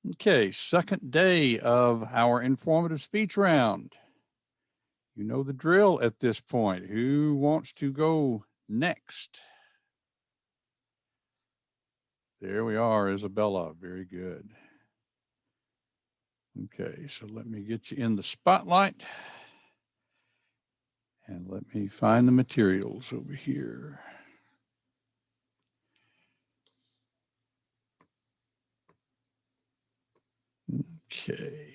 Okay, second day of our informative speech round. You know the drill at this point. Who wants to go next? There we are, Isabella. Very good. Okay, so let me get you in the spotlight. And let me find the materials over here. Okay.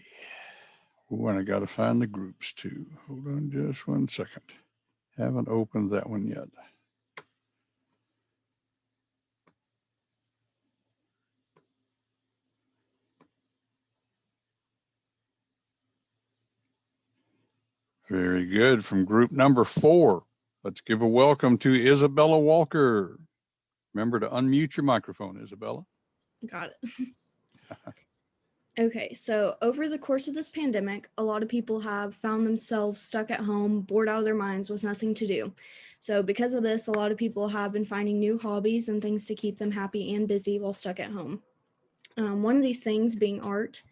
Oh, and I got to find the groups too. Hold on just 1 second. Haven't opened that one yet. Very good. From group number 4, let's give a welcome to Isabella Walker. Remember to unmute your microphone, Isabella. Got it. Okay, so over the course of this pandemic, a lot of people have found themselves stuck at home, bored out of their minds with nothing to do. So because of this, a lot of people have been finding new hobbies and things to keep them happy and busy while stuck at home. One of these things being art.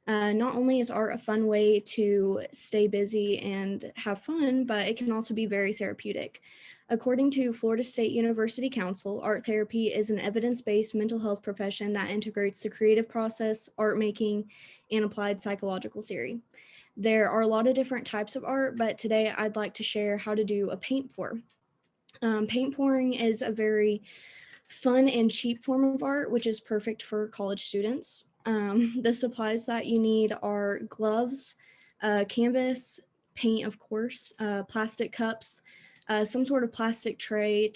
Not only is art a fun way to stay busy and have fun, but it can also be very therapeutic. According to Florida State University Council, art therapy is an evidence-based mental health profession that integrates the creative process, art making, and applied psychological theory. There are a lot of different types of art, but today I'd like to share how to do a paint pour. Paint pouring is a very fun and cheap form of art, which is perfect for college students. The supplies that you need are gloves, canvas, paint, of course, plastic cups, some sort of plastic tray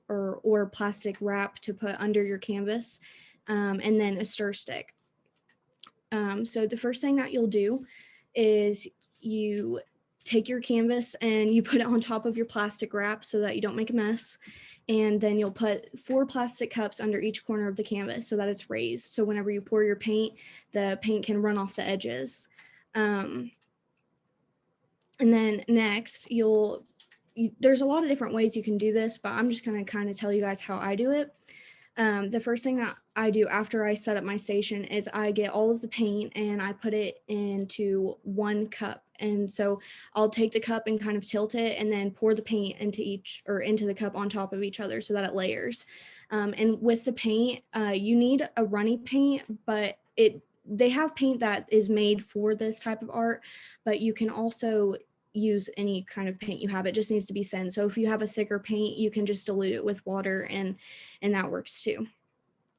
or plastic wrap to put under your canvas, and then a stir stick. So the first thing that you'll do is you take your canvas and you put it on top of your plastic wrap so that you don't make a mess. And then you'll put 4 plastic cups under each corner of the canvas so that it's raised. So whenever you pour your paint, the paint can run off the edges. And then next, there's a lot of different ways you can do this, but I'm just going to kind of tell you guys how I do it. The first thing that I do after I set up my station is I get all of the paint and I put it into 1 cup. And so I'll take the cup and kind of tilt it and then pour the paint into the cup on top of each other so that it layers. And with the paint, you need a runny paint, but they have paint that is made for this type of art, but you can also use any kind of paint you have. It just needs to be thin. So if you have a thicker paint, you can just dilute it with water and that works too.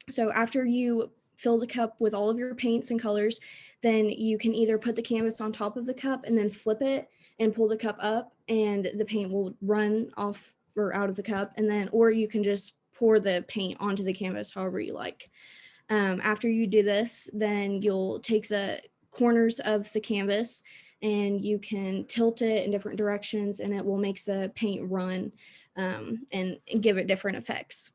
So after you fill the cup with all of your paints and colors, then you can either put the canvas on top of the cup and then flip it and pull the cup up and the paint will run off or out of the cup, and then or you can just pour the paint onto the canvas however you like. After you do this, then you'll take the corners of the canvas and you can tilt it in different directions and it will make the paint run and give it different effects.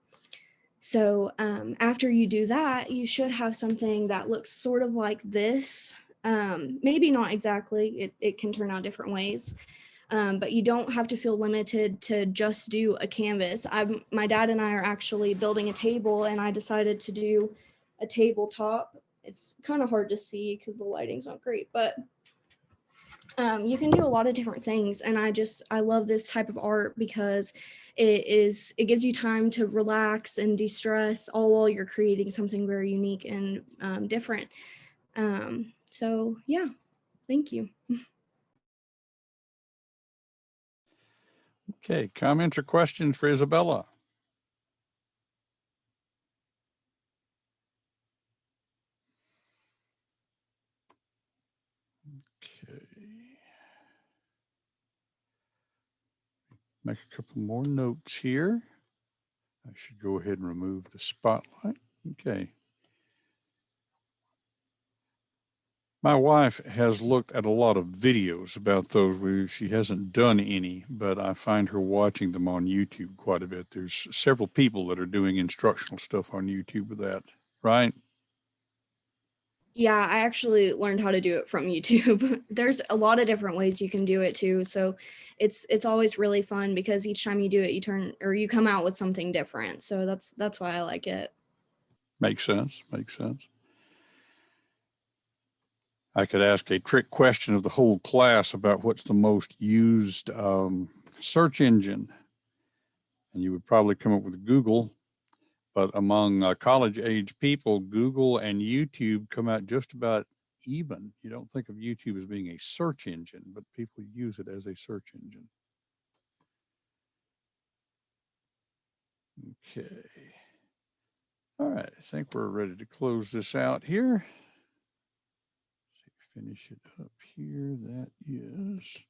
So after you do that, you should have something that looks sort of like this. Maybe not exactly, it can turn out different ways. But you don't have to feel limited to just do a canvas. My dad and I are actually building a table and I decided to do a tabletop. It's kind of hard to see because the lighting's not great, but you can do a lot of different things. And I love this type of art because it gives you time to relax and de-stress all while you're creating something very unique and different. So yeah, thank you. Okay, comments or questions for Isabella? Okay. Make a couple more notes here. I should go ahead and remove the spotlight. Okay. My wife has looked at a lot of videos about those. She hasn't done any, but I find her watching them on YouTube quite a bit. There's several people that are doing instructional stuff on YouTube with that, right? Yeah, I actually learned how to do it from YouTube. There's a lot of different ways you can do it too. So it's always really fun because each time you do it, you come out with something different. So that's why I like it. Makes sense. Makes sense. I could ask a trick question of the whole class about what's the most used search engine, and you would probably come up with Google. But among college age people, Google and YouTube come out just about even. You don't think of YouTube as being a search engine, but people use it as a search engine. Okay. All right, I think we're ready to close this out here. Finish it up here. That is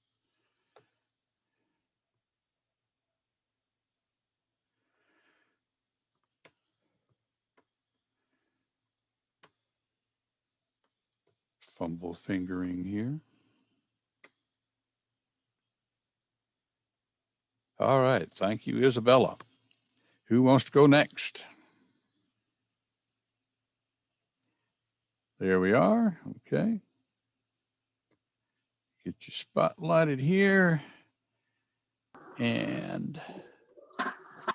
fumble fingering here. All right, thank you, Isabella. Who wants to go next? There we are. Okay. Get you spotlighted here. And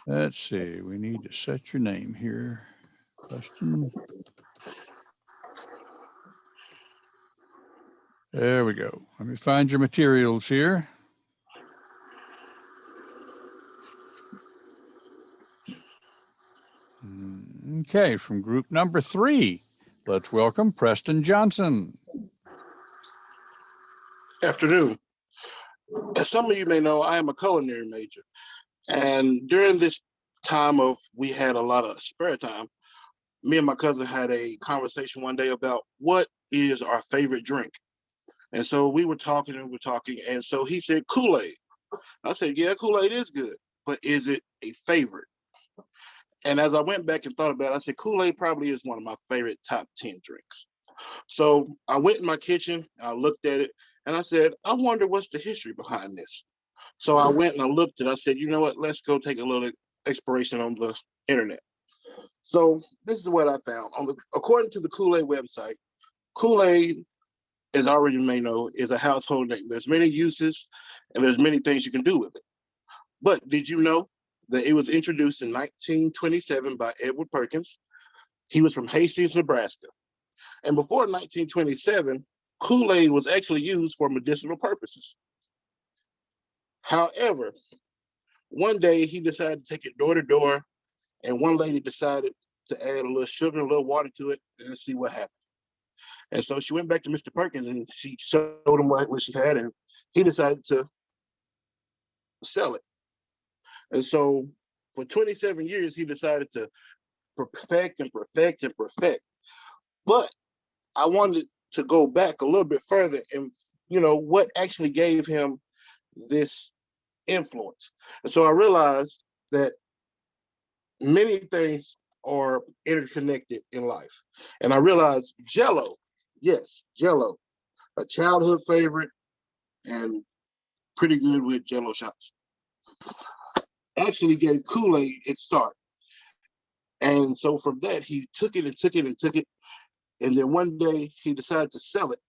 let's see, we need to set your name here. Preston. There we go. Let me find your materials here. Okay, from group number 3, let's welcome Preston Johnson. Afternoon. As some of you may know, I am a culinary major. And during this time of we had a lot of spare time, me and my cousin had a conversation one day about what is our favorite drink. And so we were talking and and so he said Kool-Aid. I said, yeah, Kool-Aid is good, but is it a favorite? And as I went back and thought about it, I said Kool-Aid probably is one of my favorite top 10 drinks. So I went in my kitchen, I looked at it, and I said, I wonder what's the history behind this. So I went and I looked and I said, you know what, let's go take a little exploration on the internet. So this is what I found. According to the Kool-Aid website, Kool-Aid, as I already may know, is a household name. There's many uses and there's many things you can do with it. But did you know that it was introduced in 1927 by Edward Perkins? He was from Hastings, Nebraska. And before 1927, Kool-Aid was actually used for medicinal purposes. However, one day he decided to take it door to door, and one lady decided to add a little sugar and a little water to it and see what happened. And so she went back to Mr. Perkins and she showed him what she had, and he decided to sell it. And so for 27 years, he decided to perfect and perfect and perfect. But I wanted to go back a little bit further and, what actually gave him this influence. And so I realized that many things are interconnected in life. And I realized Jell-O, yes, Jell-O, a childhood favorite and pretty good with Jell-O shots, actually gave Kool-Aid its start. And so from that, he took it and took it and took it. And then one day he decided to sell it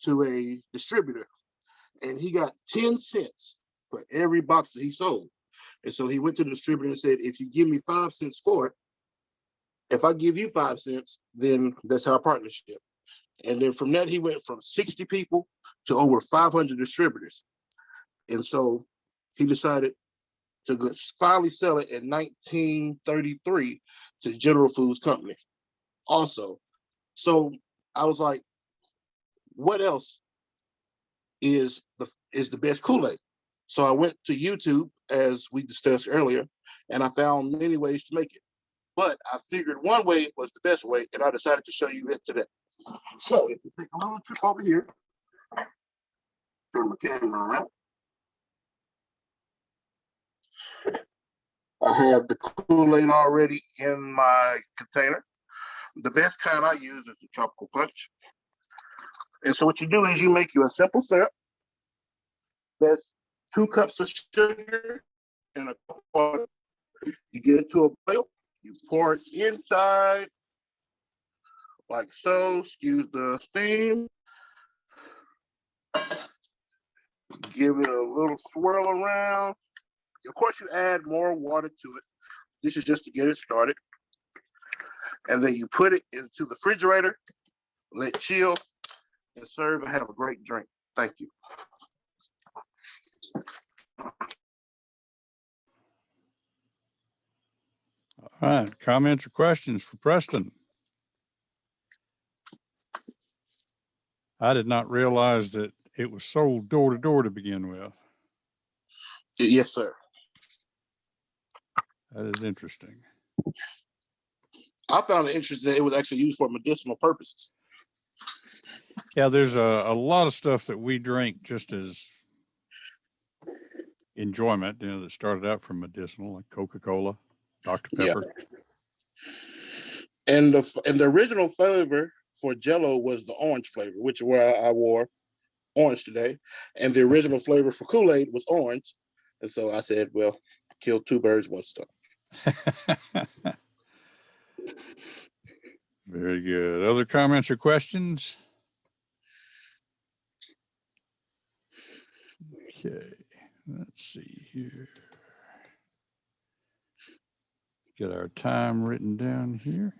to a distributor. And he got 10 cents for every box that he sold. And so he went to the distributor and said, if you give me 5 cents for it, if I give you 5 cents, then that's our partnership. And then from that, he went from 60 people to over 500 distributors. And so he decided to finally sell it in 1933 to General Foods Company also. So I was like, what else is the best Kool-Aid? So I went to YouTube, as we discussed earlier, and I found many ways to make it. But I figured one way was the best way, and I decided to show you it today. So if you take a little trip over here, turn my camera around. I have the Kool-Aid already in my container. The best kind I use is the tropical punch. And so what you do is you make you a simple syrup. That's 2 cups of sugar and a cup of water. You get it to a boil. You pour it inside like so. Excuse the steam. Give it a little swirl around. Of course, you add more water to it. This is just to get it started. And then you put it into the refrigerator, let it chill. and serve and have a great drink. Thank you. All right, comments or questions for Preston? I did not realize that it was sold door to door to begin with. Yes, sir. That is interesting. I found it interesting that it was actually used for medicinal purposes. Yeah, there's a lot of stuff that we drink just as enjoyment, that started out from medicinal, like Coca-Cola, Dr. Pepper. Yeah. And the original flavor for Jello was the orange flavor, which is where I wore orange today. And the original flavor for Kool-Aid was orange. And so I said, well, kill two birds, one stone. Very good. Other comments or questions? Okay, let's see here. Get our time written down here.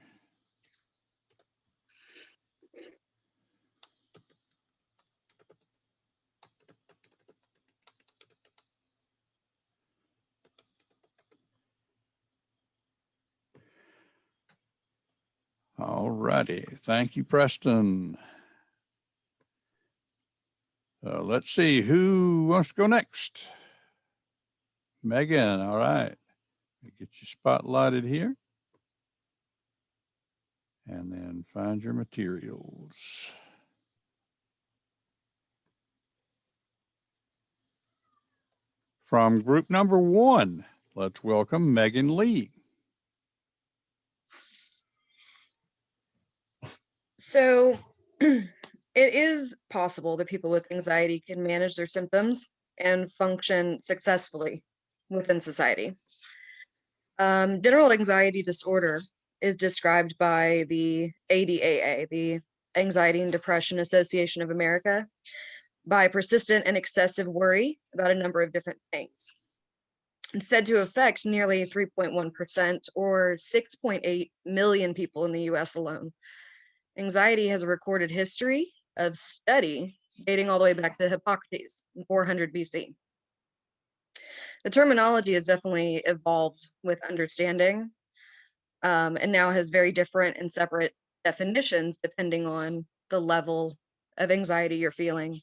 All righty. Thank you, Preston. Let's see who wants to go next. Megan, all right. Get you spotlighted here. And then find your materials. From group number 1, let's welcome Megan Lee. So it is possible that people with anxiety can manage their symptoms and function successfully within society. General anxiety disorder is described by the ADAA, the Anxiety and Depression Association of America, by persistent and excessive worry about a number of different things. It's said to affect nearly 3.1% or 6.8 million people in the US alone. Anxiety has a recorded history of study dating all the way back to Hippocrates in 400 BC. The terminology has definitely evolved with understanding, and now has very different and separate definitions depending on the level of anxiety you're feeling,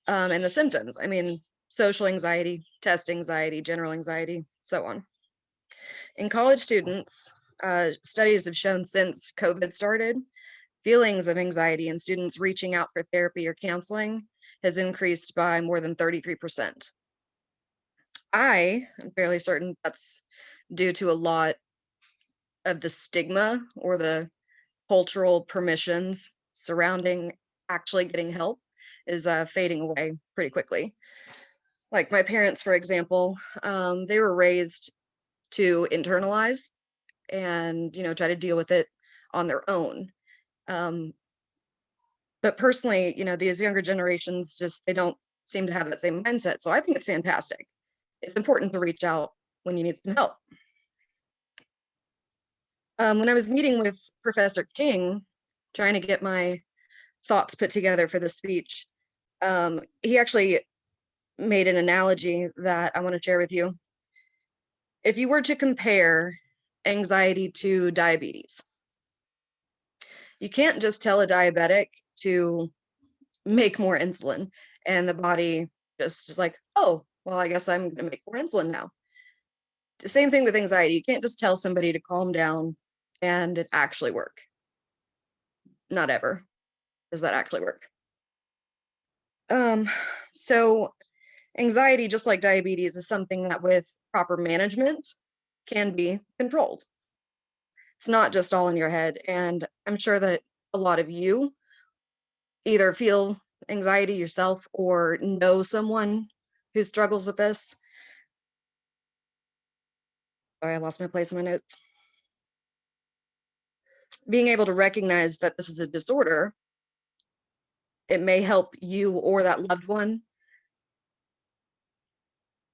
and the symptoms. I mean, social anxiety, test anxiety, general anxiety, so on. In college students, studies have shown since COVID started, feelings of anxiety in students reaching out for therapy or counseling has increased by more than 33%. I am fairly certain that's due to a lot of the stigma or the cultural permissions surrounding actually getting help is fading away pretty quickly. Like my parents, for example, they were raised to internalize and try to deal with it on their own. But personally, these younger generations they don't seem to have that same mindset. So I think it's fantastic. It's important to reach out when you need some help. When I was meeting with Professor King, trying to get my thoughts put together for the speech, he actually made an analogy that I want to share with you. If you were to compare anxiety to diabetes, you can't just tell a diabetic to make more insulin and the body just is like, oh, well, I guess I'm going to make more insulin now. The same thing with anxiety. You can't just tell somebody to calm down and it actually work. Not ever does that actually work. So anxiety, just like diabetes, is something that with proper management can be controlled. It's not just all in your head. And I'm sure that a lot of you either feel anxiety yourself or know someone who struggles with this. Sorry, I lost my place in my notes. Being able to recognize that this is a disorder, it may help you or that loved one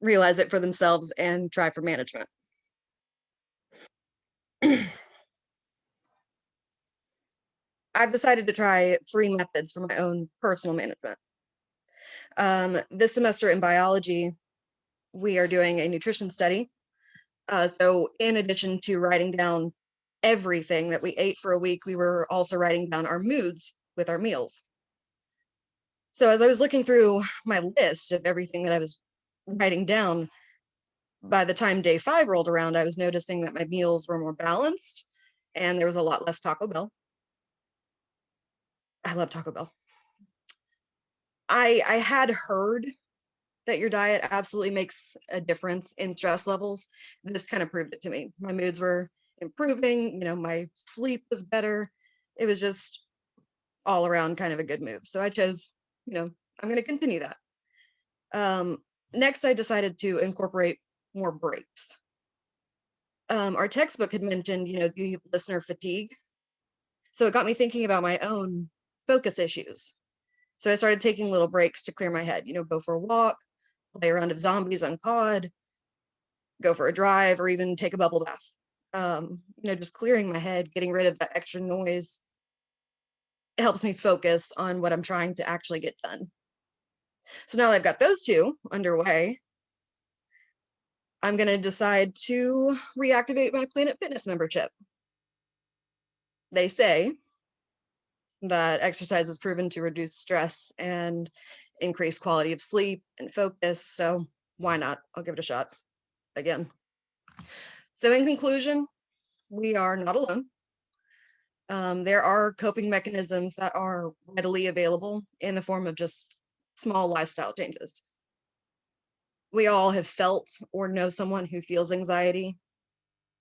realize it for themselves and try for management. I've decided to try 3 methods for my own personal management. This semester in biology, we are doing a nutrition study. So in addition to writing down everything that we ate for a week, we were also writing down our moods with our meals. So as I was looking through my list of everything that I was writing down, by the time day 5 rolled around, I was noticing that my meals were more balanced and there was a lot less Taco Bell. I love Taco Bell. I had heard that your diet absolutely makes a difference in stress levels. This kind of proved it to me. My moods were improving, my sleep was better. It was just all around kind of a good move. So I chose, I'm going to continue that. Next, I decided to incorporate more breaks. Our textbook had mentioned, the listener fatigue. So it got me thinking about my own focus issues. So I started taking little breaks to clear my head, go for a walk, play a round of zombies on COD, go for a drive, or even take a bubble bath. Just clearing my head, getting rid of that extra noise. It helps me focus on what I'm trying to actually get done. So now that I've got those 2 underway, I'm going to decide to reactivate my Planet Fitness membership. They say that exercise is proven to reduce stress and increase quality of sleep and focus. So why not? I'll give it a shot again. So in conclusion, we are not alone. There are coping mechanisms that are readily available in the form of just small lifestyle changes. We all have felt or know someone who feels anxiety,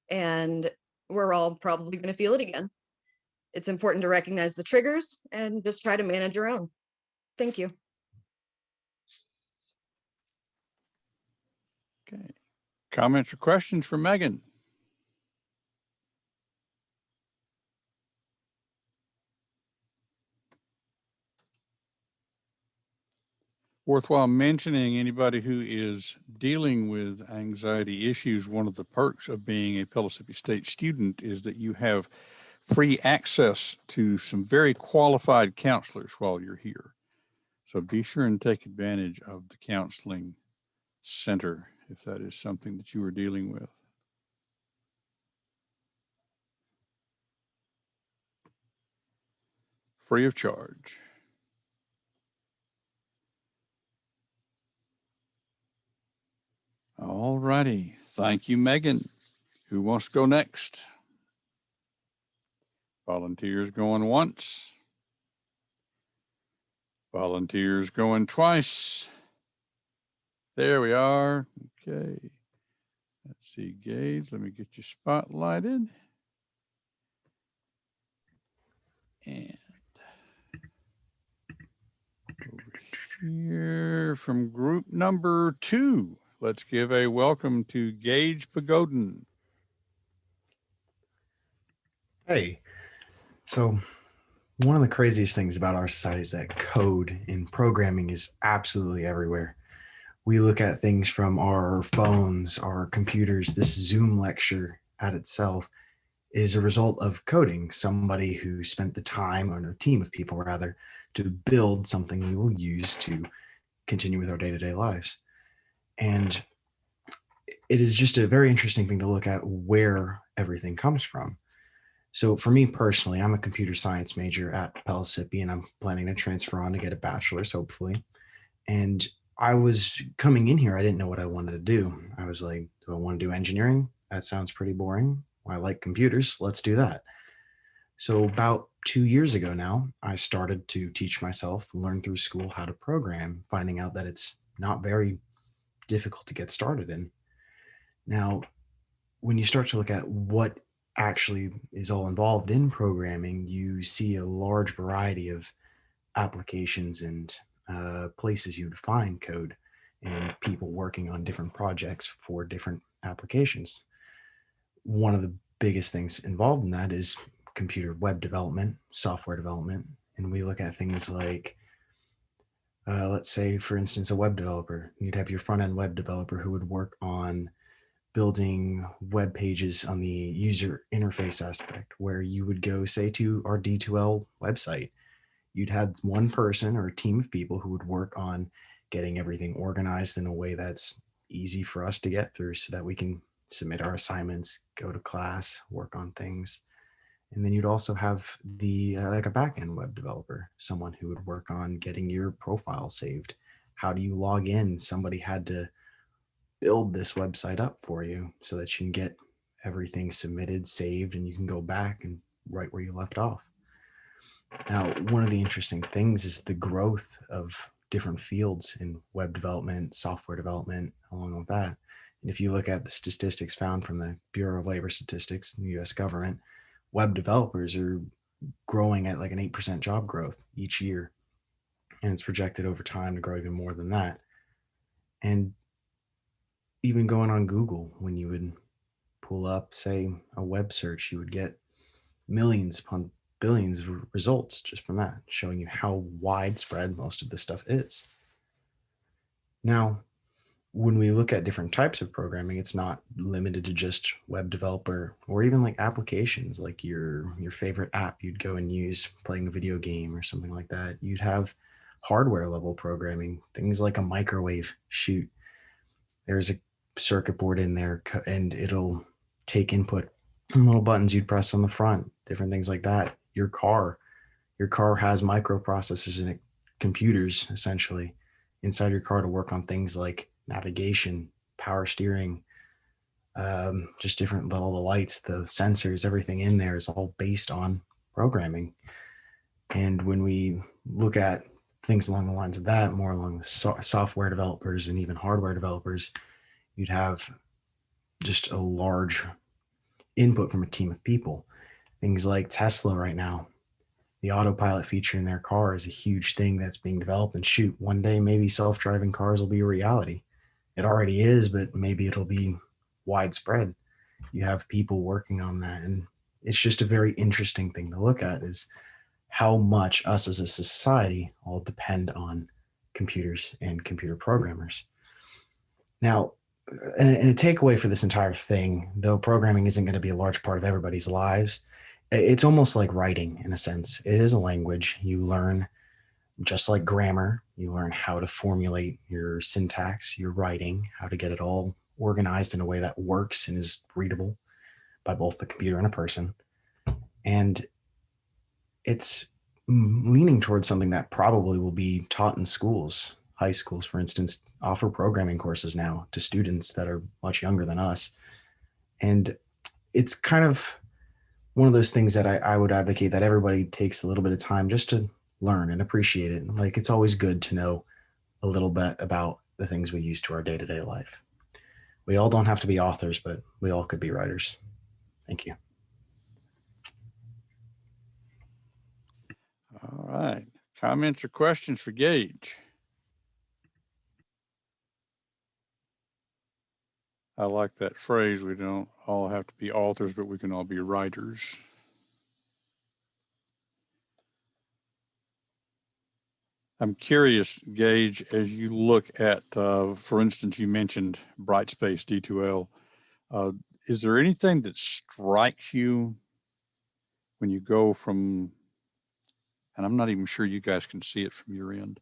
and we're all probably going to feel it again. It's important to recognize the triggers and just try to manage your own. Thank you. Okay. Comments or questions for Megan? Worthwhile mentioning, anybody who is dealing with anxiety issues, one of the perks of being a Pellissippi State student is that you have free access to some very qualified counselors while you're here. So be sure and take advantage of the counseling center if that is something that you are dealing with. Free of charge. All righty. Thank you, Megan. Who wants to go next? Volunteers going once. Volunteers going twice. There we are. Okay. Let's see, Gage. Let me get you spotlighted. And over here from group number 2, let's give a welcome to Gage Pagodin. Hey, so one of the craziest things about our society is that code and programming is absolutely everywhere. We look at things from our phones, our computers. This Zoom lecture at itself is a result of coding, somebody who spent the time, or a team of people rather, to build something we will use to continue with our day-to-day lives. And it is just a very interesting thing to look at where everything comes from. So for me personally, I'm a computer science major at Pellissippi, and I'm planning to transfer on to get a bachelor's, hopefully. And I was coming in here, I didn't know what I wanted to do. I was like, do I want to do engineering? That sounds pretty boring. I like computers. Let's do that. So about 2 years ago now, I started to teach myself, learn through school how to program, finding out that it's not very difficult to get started in. Now, when you start to look at what actually is all involved in programming, you see a large variety of applications and places you'd find code and people working on different projects for different applications. One of the biggest things involved in that is computer web development, software development. And we look at things like, let's say, for instance, a web developer. You'd have your front end web developer who would work on building web pages on the user interface aspect, where you would go, say, to our D2L website. You'd have one person or a team of people who would work on getting everything organized in a way that's easy for us to get through so that we can submit our assignments, go to class, work on things. And then you'd also have the like a backend web developer, someone who would work on getting your profile saved. How do you log in? Somebody had to build this website up for you so that you can get everything submitted, saved, and you can go back and right where you left off. Now, one of the interesting things is the growth of different fields in web development, software development, along with that. And if you look at the statistics found from the Bureau of Labor Statistics in the US government, web developers are growing at like an 8% job growth each year. And it's projected over time to grow even more than that. And even going on Google, when you would pull up, say, a web search, you would get millions upon billions of results just from that, showing you how widespread most of this stuff is. Now, when we look at different types of programming, it's not limited to just web developer or even like applications like your favorite app you'd go and use playing a video game or something like that. You'd have hardware level programming, things like a microwave. Shoot, there's a circuit board in there and it'll take input from little buttons you'd press on the front, different things like that. Your car has microprocessors in it, computers essentially inside your car to work on things like navigation, power steering, just different level of the lights, the sensors, everything in there is all based on programming. And when we look at things along the lines of that, more along the software developers and even hardware developers, you'd have just a large input from a team of people. Things like Tesla right now, the autopilot feature in their car is a huge thing that's being developed. And shoot, one day maybe self-driving cars will be a reality. It already is, but maybe it'll be widespread. You have people working on that. And it's just a very interesting thing to look at, is how much us as a society all depend on computers and computer programmers. Now, and a takeaway for this entire thing, though programming isn't going to be a large part of everybody's lives, it's almost like writing in a sense. It is a language. You learn, just like grammar, you learn how to formulate your syntax, your writing, how to get it all organized in a way that works and is readable by both the computer and a person. And it's leaning towards something that probably will be taught in schools. High schools, for instance, offer programming courses now to students that are much younger than us. And it's kind of one of those things that I would advocate that everybody takes a little bit of time just to learn and appreciate it. Like, it's always good to know a little bit about the things we use to our day-to-day life. We all don't have to be authors, but we all could be writers. Thank you. All right. Comments or questions for Gage? I like that phrase. We don't all have to be authors, but we can all be writers. I'm curious, Gage, as you look at, for instance, you mentioned Brightspace D2L. Is there anything that strikes you when you go from, and I'm not even sure you guys can see it from your end,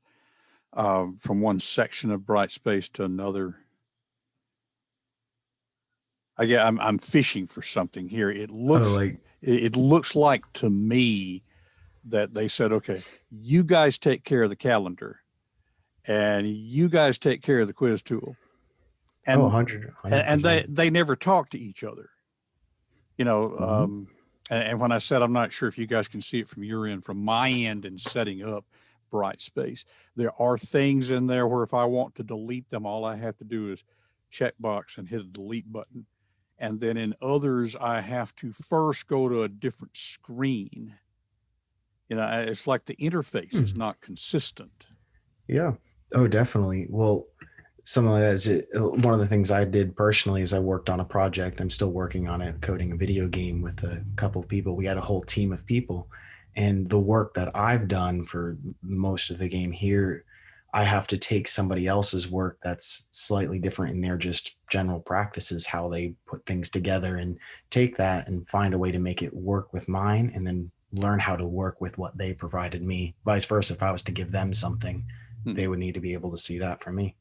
from one section of Brightspace to another? I'm fishing for something here. It looks like to me that they said, okay, you guys take care of the calendar and you guys take care of the quiz tool. And 100%. And they never talk to each other, you know. Mm-hmm. And when I said, I'm not sure if you guys can see it from your end, from my end in setting up Brightspace, there are things in there where if I want to delete them, all I have to do is checkbox and hit a delete button. And then in others, I have to first go to a different screen. You know, it's like the interface is not consistent. Yeah. Oh, definitely. Well, some of that is one of the things I did personally is I worked on a project. I'm still working on it, coding a video game with a couple of people. We had a whole team of people, and the work that I've done for most of the game here, I have to take somebody else's work that's slightly different in their just general practices, how they put things together, and take that and find a way to make it work with mine, and then learn how to work with what they provided me. Vice versa, if I was to give them something, they would need to be able to see that from me.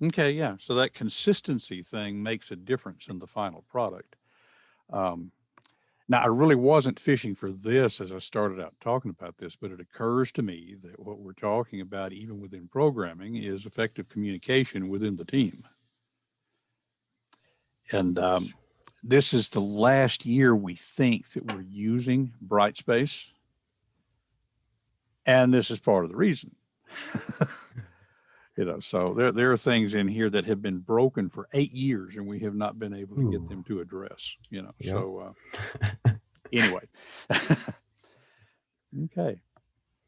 Okay, yeah. So that consistency thing makes a difference in the final product. Now, I really wasn't fishing for this as I started out talking about this, but it occurs to me that what we're talking about, even within programming, is effective communication within the team. And this is the last year we think that we're using Brightspace. And this is part of the reason. So there are things in here that have been broken for 8 years and we have not been able to get them to address, Yep. So anyway. Okay.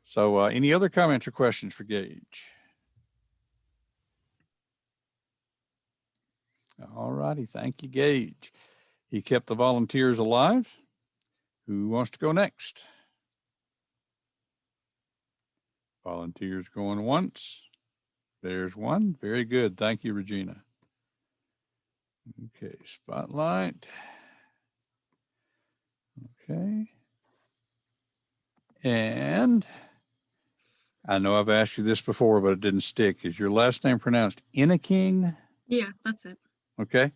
So any other comments or questions for Gage? All righty. Thank you, Gage. He kept the volunteers alive. Who wants to go next? Volunteers going once. There's one. Very good. Thank you, Regina. Okay, spotlight. Okay. And I know I've asked you this before, but it didn't stick. Is your last name pronounced Innaking? Yeah, that's it. Okay.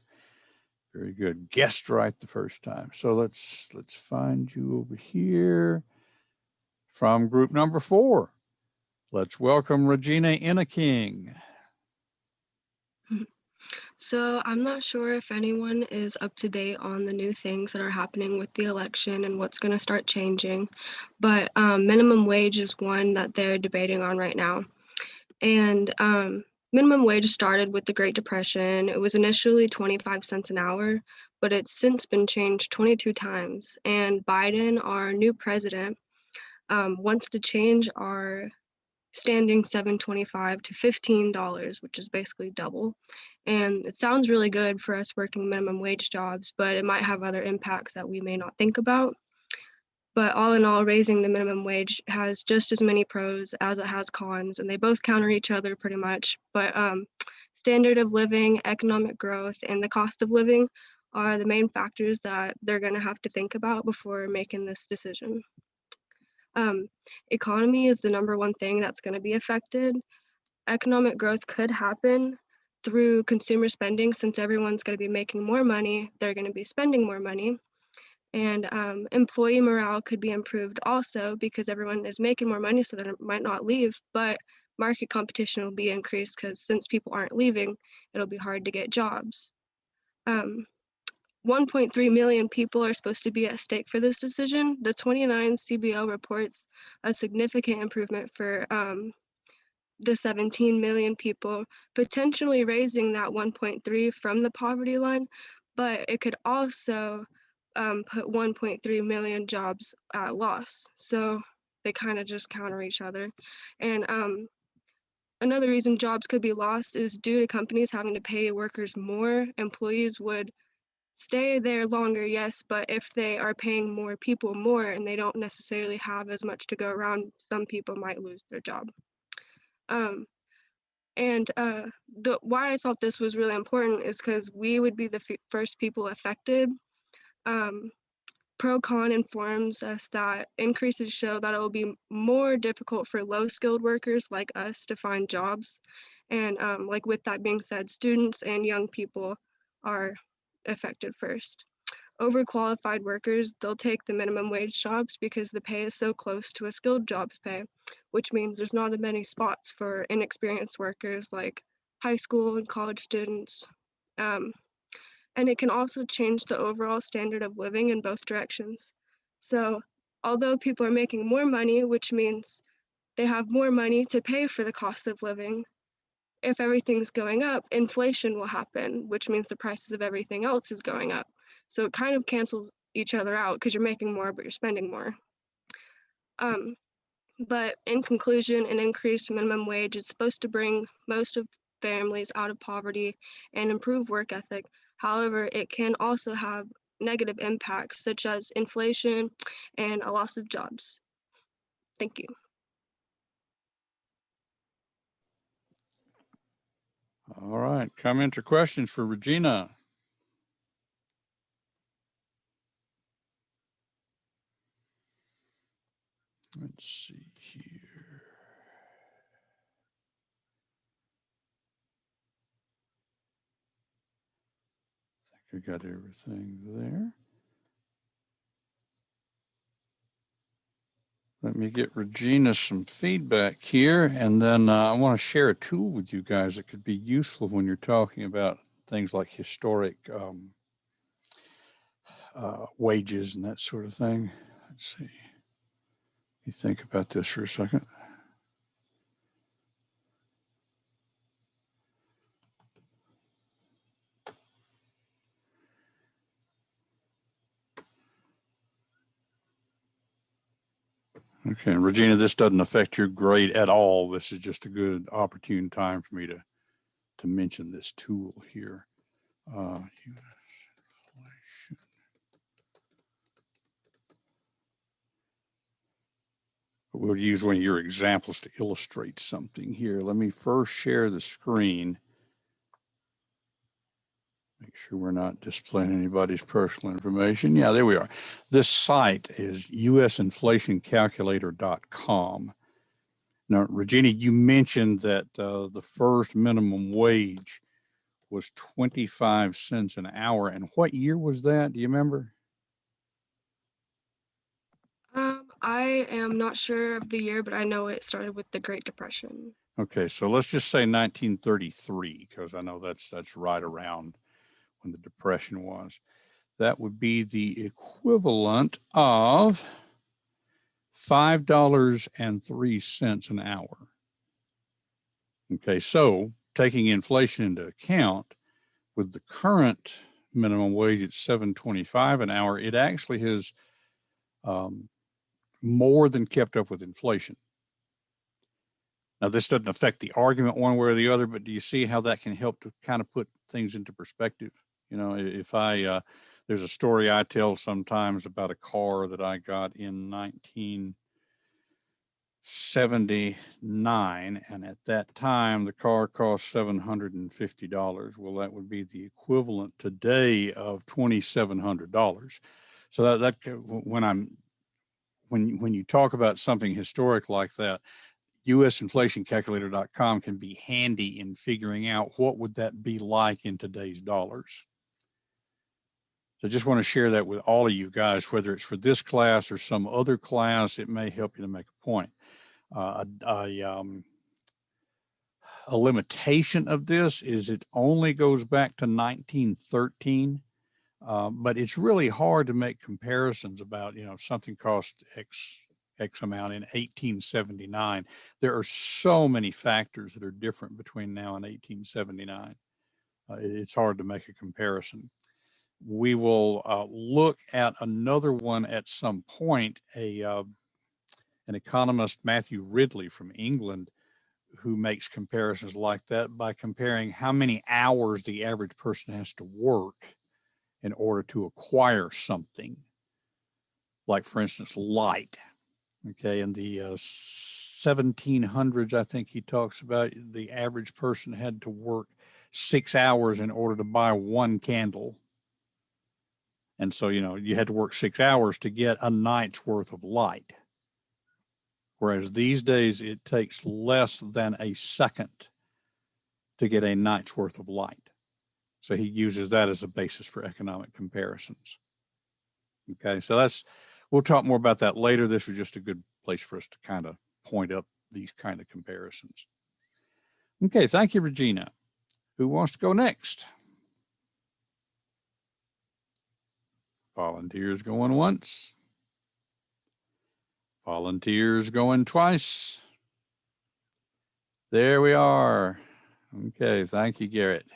Very good. Guessed right the first time. So let's find you over here from group number 4. Let's welcome Regina Innaking. So I'm not sure if anyone is up to date on the new things that are happening with the election and what's going to start changing, but minimum wage is one that they're debating on right now. And minimum wage started with the Great Depression. It was initially 25 cents an hour, but it's since been changed 22 times. And Biden, our new president, wants to change our standing $7.25 to $15, which is basically double. And it sounds really good for us working minimum wage jobs, but it might have other impacts that we may not think about. But all in all, raising the minimum wage has just as many pros as it has cons, and they both counter each other pretty much. But standard of living, economic growth, and the cost of living are the main factors that they're going to have to think about before making this decision. Economy is the number one thing that's going to be affected. Economic growth could happen through consumer spending. Since everyone's going to be making more money, they're going to be spending more money. And employee morale could be improved also because everyone is making more money, so that it might not leave, but market competition will be increased because since people aren't leaving, it'll be hard to get jobs. 1.3 million people are supposed to be at stake for this decision. The 29 CBO reports a significant improvement for the 17 million people, potentially raising that 1.3 from the poverty line, but it could also put 1.3 million jobs at loss. So they kind of just counter each other. And another reason jobs could be lost is due to companies having to pay workers more. Employees would stay there longer, yes, but if they are paying more people more and they don't necessarily have as much to go around, some people might lose their job. Why I thought this was really important is because we would be the first people affected. Pro-con informs us that increases show that it will be more difficult for low-skilled workers like us to find jobs. And like with that being said, students and young people are affected first. Overqualified workers, they'll take the minimum wage jobs because the pay is so close to a skilled jobs pay, which means there's not as many spots for inexperienced workers like high school and college students. And it can also change the overall standard of living in both directions. So although people are making more money, which means they have more money to pay for the cost of living, if everything's going up, inflation will happen, which means the prices of everything else is going up. So it kind of cancels each other out because you're making more, but you're spending more. But in conclusion, an increased minimum wage is supposed to bring most of families out of poverty and improve work ethic. However, it can also have negative impacts such as inflation and a loss of jobs. Thank you. All right, comments or questions for Regina? Let's see here. I think I got everything there. Let me get Regina some feedback here, and then I want to share a tool with you guys that could be useful when you're talking about things like historic wages and that sort of thing. Let's see. You think about this for a second. Okay, and Regina, this doesn't affect your grade at all. This is just a good opportune time for me to mention this tool here. US inflation. We'll use one of your examples to illustrate something here. Let me first share the screen. Make sure we're not displaying anybody's personal information. Yeah, there we are. This site is usinflationcalculator.com. Now, Regina, you mentioned that the first minimum wage was 25 cents an hour. And what year was that? Do you remember? I am not sure of the year, but I know it started with the Great Depression. Okay, so let's just say 1933, because I know that's right around when the Depression was. That would be the equivalent of $5.03 an hour. Okay, so taking inflation into account, with the current minimum wage at $7.25 an hour, it actually has more than kept up with inflation. Now, this doesn't affect the argument one way or the other, but do you see how that can help to kind of put things into perspective? You know, if there's a story I tell sometimes about a car that I got in 1979, and at that time the car cost $750. Well, that would be the equivalent today of $2,700. So that when you talk about something historic like that, usinflationcalculator.com can be handy in figuring out what would that be like in today's dollars. So I just want to share that with all of you guys, whether it's for this class or some other class. It may help you to make a point. A limitation of this is it only goes back to 1913, but it's really hard to make comparisons about, you know, something cost X amount in 1879. There are so many factors that are different between now and 1879. It's hard to make a comparison. We will look at another one at some point. An economist, Matthew Ridley from England, who makes comparisons like that by comparing how many hours the average person has to work in order to acquire something. Like, for instance, light. Okay, in the 1700s, I think he talks about the average person had to work 6 hours in order to buy one candle. And so, you know, you had to work 6 hours to get a night's worth of light. Whereas these days, it takes less than a second to get a night's worth of light. So he uses that as a basis for economic comparisons. Okay, so we'll talk more about that later. This was just a good place for us to kind of point up these kind of comparisons. Okay, thank you, Regina. Who wants to go next? Volunteers going once. Volunteers going twice. There we are. Okay, thank you, Garrett.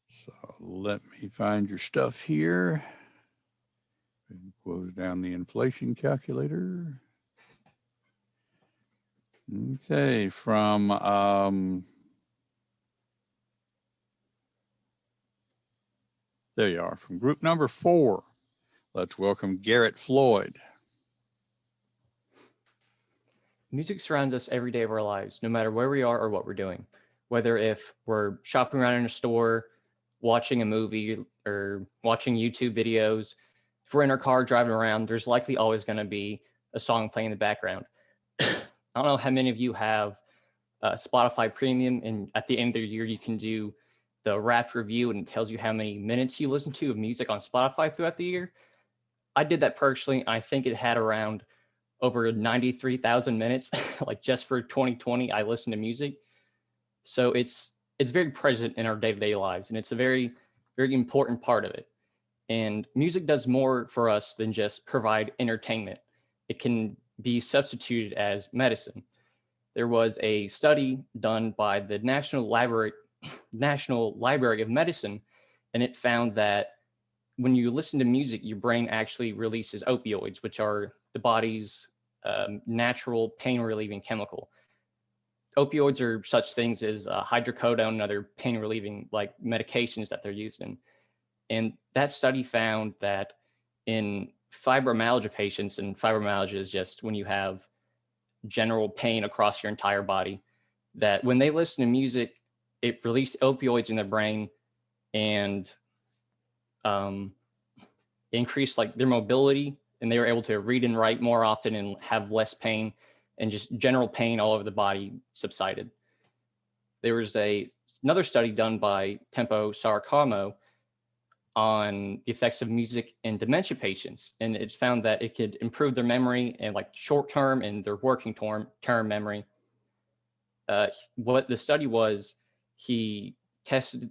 So let me find your stuff here. And close down the inflation calculator. Okay, from there you are, from group number 4. Let's welcome Garrett Floyd. music surrounds us every day of our lives, no matter where we are or what we're doing. Whether if we're shopping around in a store, watching a movie, or watching YouTube videos, if we're in our car driving around, there's likely always going to be a song playing in the background. I don't know how many of you have Spotify Premium, and at the end of the year, you can do the Wrapped review, and it tells you how many minutes you listen to of music on Spotify throughout the year. I did that personally. I think it had around over 93,000 minutes, like just for 2020, I listened to music. So it's very present in our day-to-day lives, and it's a very, very important part of it. And music does more for us than just provide entertainment. It can be substituted as medicine. There was a study done by the National Library of Medicine, and it found that when you listen to music, your brain actually releases opioids, which are the body's natural pain relieving chemical. Opioids are such things as hydrocodone and other pain relieving like medications that they're used in. And that study found that in fibromyalgia patients, and fibromyalgia is just when you have general pain across your entire body, that when they listen to music, it released opioids in their brain and increased like their mobility, and they were able to read and write more often and have less pain, and just general pain all over the body subsided. There was another study done by Tempo Saracamo on the effects of music in dementia patients, and it's found that it could improve their memory and like short-term and their working term memory. What the study was, he tested,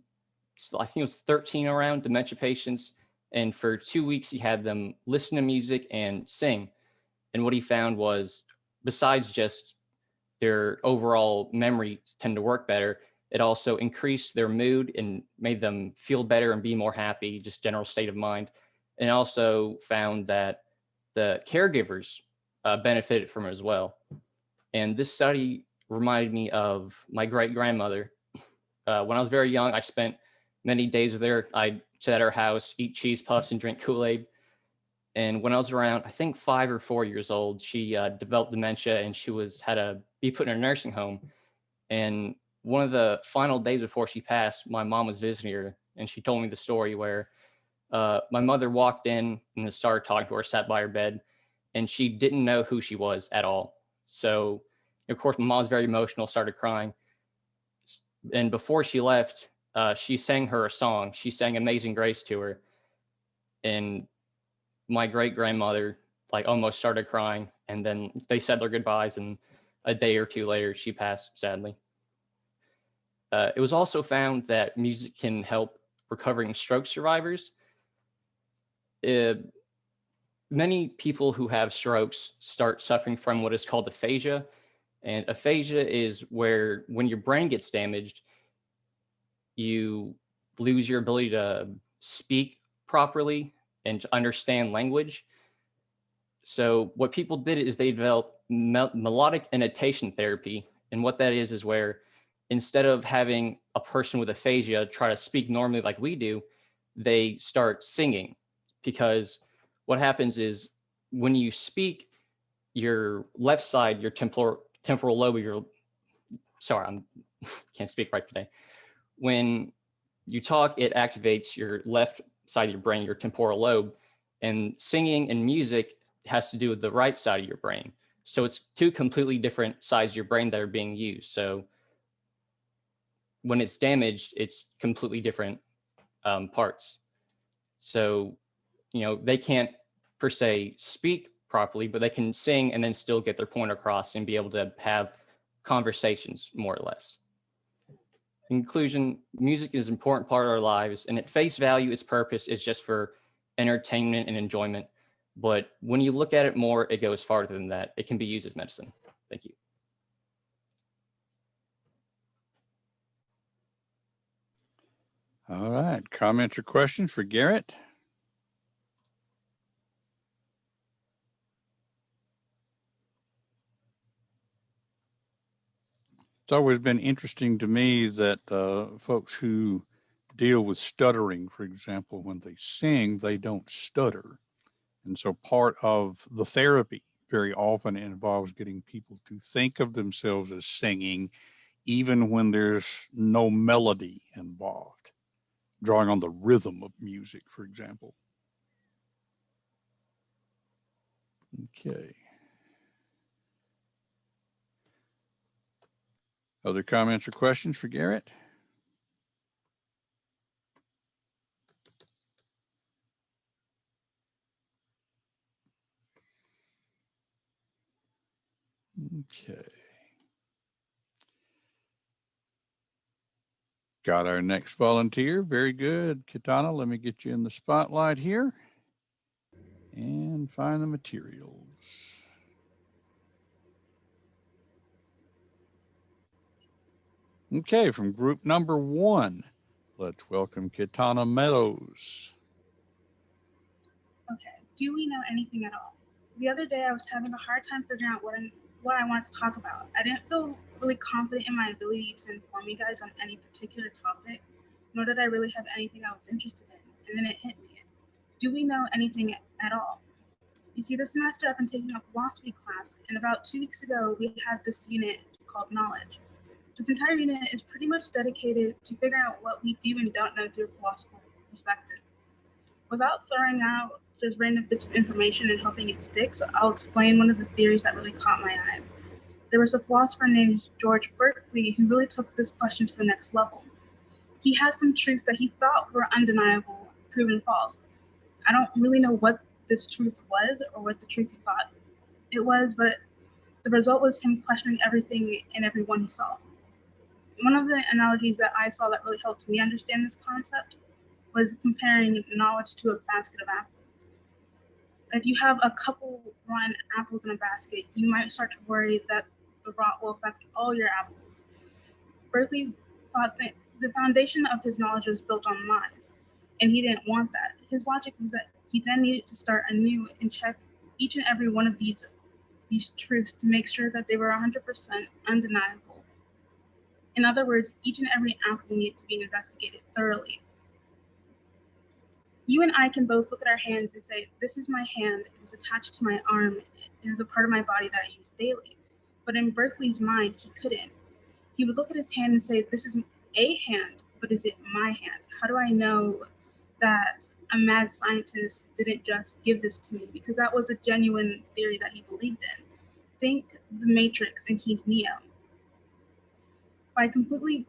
I think it was 13 around dementia patients, and for 2 weeks he had them listen to music and sing. And what he found was, besides just their overall memory tend to work better, it also increased their mood and made them feel better and be more happy, just general state of mind. And also found that the caregivers benefited from it as well. And this study reminded me of my great-grandmother. When I was very young, I spent many days with her. I'd sit at her house, eat cheese puffs, and drink Kool-Aid. And when I was around, I think 5 or 4 years old, she developed dementia, and she had to be put in a nursing home. And one of the final days before she passed, my mom was visiting her, and she told me the story where my mother walked in and started talking to her, sat by her bed, and she didn't know who she was at all. So, of course, my mom was very emotional, started crying. And before she left, she sang her a song. She sang Amazing Grace to her. And my great-grandmother like almost started crying, and then they said their goodbyes, and a day or two later, she passed, sadly. It was also found that music can help recovering stroke survivors. Many people who have strokes start suffering from what is called aphasia. And aphasia is where when your brain gets damaged, you lose your ability to speak properly and to understand language. So what people did is they developed melodic annotation therapy. And what that is where instead of having a person with aphasia try to speak normally like we do, they start singing. Because what happens is when you speak, your left side, your temporal lobe, I can't speak right today. When you talk, it activates your left side of your brain, your temporal lobe, and singing and music has to do with the right side of your brain. So it's two completely different sides of your brain that are being used. So when it's damaged, it's completely different parts. So, they can't per se speak properly, but they can sing and then still get their point across and be able to have conversations more or less. In conclusion, music is an important part of our lives, and at face value, its purpose is just for entertainment and enjoyment. But when you look at it more, it goes farther than that. It can be used as medicine. Thank you. All right, comments or questions for Garrett? It's always been interesting to me that folks who deal with stuttering, for example, when they sing, they don't stutter. And so part of the therapy very often involves getting people to think of themselves as singing, even when there's no melody involved, drawing on the rhythm of music, for example. Okay. Other comments or questions for Garrett? Okay. Got our next volunteer. Very good. Katana, let me get you in the spotlight here and find the materials. Okay, from group number 1, let's welcome Katana Meadows. Okay, do we know anything at all? The other day I was having a hard time figuring out what I wanted to talk about. I didn't feel really confident in my ability to inform you guys on any particular topic, nor did I really have anything I was interested in. And then it hit me. Do we know anything at all? You see, this semester I've been taking a philosophy class, and about 2 weeks ago we had this unit called Knowledge. This entire unit is pretty much dedicated to figuring out what we do and don't know through a philosophical perspective. Without throwing out just random bits of information and hoping it sticks, I'll explain one of the theories that really caught my eye. There was a philosopher named George Berkeley who really took this question to the next level. He had some truths that he thought were undeniable, proven false. I don't really know what this truth was or what the truth he thought it was, but the result was him questioning everything and everyone he saw. One of the analogies that I saw that really helped me understand this concept was comparing knowledge to a basket of apples. If you have a couple rotten apples in a basket, you might start to worry that the rot will affect all your apples. Berkeley thought that the foundation of his knowledge was built on lies, and he didn't want that. His logic was that he then needed to start anew and check each and every one of these truths to make sure that they were 100% undeniable. In other words, each and every apple needed to be investigated thoroughly. You and I can both look at our hands and say, this is my hand, it is attached to my arm, it is a part of my body that I use daily. But in Berkeley's mind, he couldn't. He would look at his hand and say, this is a hand, but is it my hand? How do I know that a mad scientist didn't just give this to me? Because that was a genuine theory that he believed in. Think the Matrix and he's Neo. By completely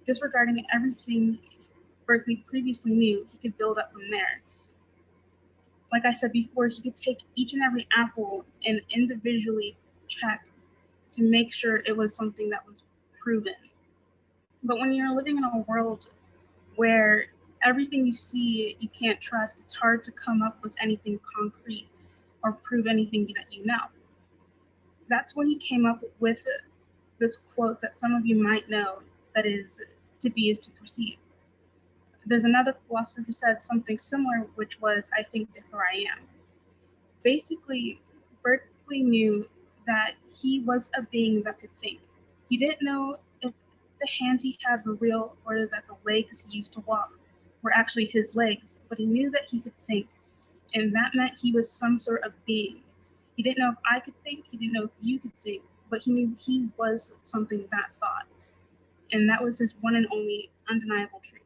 disregarding everything Berkeley previously knew, he could build up from there. Like I said before, he could take each and every apple and individually check to make sure it was something that was proven. But when you're living in a world where everything you see you can't trust, it's hard to come up with anything concrete or prove anything that you know. That's when he came up with this quote that some of you might know, that is, to be is to perceive. There's another philosopher who said something similar, which was, I think, therefore I am. Basically, Berkeley knew that he was a being that could think. He didn't know if the hands he had were real or that the legs he used to walk were actually his legs, but he knew that he could think, and that meant he was some sort of being. He didn't know if I could think, he didn't know if you could think, but he knew he was something that thought, and that was his one and only undeniable truth.